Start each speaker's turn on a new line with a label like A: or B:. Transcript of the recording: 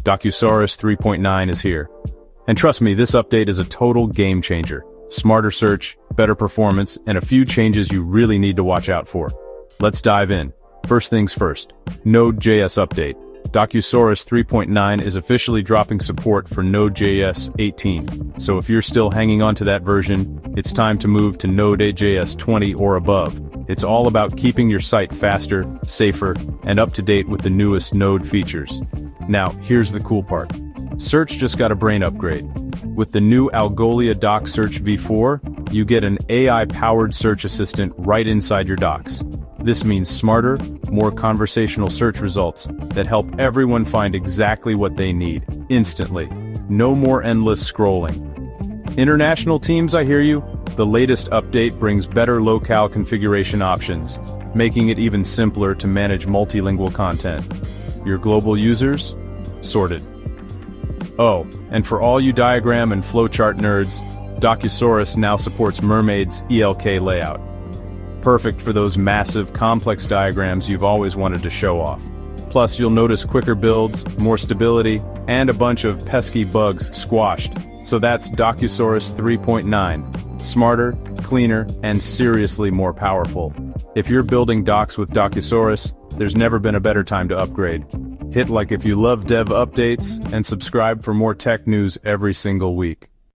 A: Docusaurus 3.9 is here. And trust me, this update is a total game changer. Smarter search, better performance, and a few changes you really need to watch out for. Let's dive in. First things first, Node.js update. Docusaurus 3.9 is officially dropping support for Node.js 18, so if you're still hanging on to that version, it's time to move to Node.js 20 or above. It's all about keeping your site faster, safer, and up to date with the newest Node features. Now, here's the cool part. Search just got a brain upgrade. With the new Algolia DocSearch v4, you get an AI-powered search assistant right inside your docs. This means smarter, more conversational search results that help everyone find exactly what they need, instantly. No more endless scrolling. International teams, I hear you? The latest update brings better locale configuration options, making it even simpler to manage multilingual content. Your global users? Sorted. Oh, and for all you diagram and flowchart nerds, Docusaurus now supports Mermaid's ELK layout. Perfect for those massive, complex diagrams you've always wanted to show off. Plus, you'll notice quicker builds, more stability, and a bunch of pesky bugs squashed. So that's Docusaurus 3.9. Smarter, cleaner, and seriously more powerful. If you're building docs with Docusaurus, there's never been a better time to upgrade. Hit like if you love dev updates, and subscribe for more tech news every single week.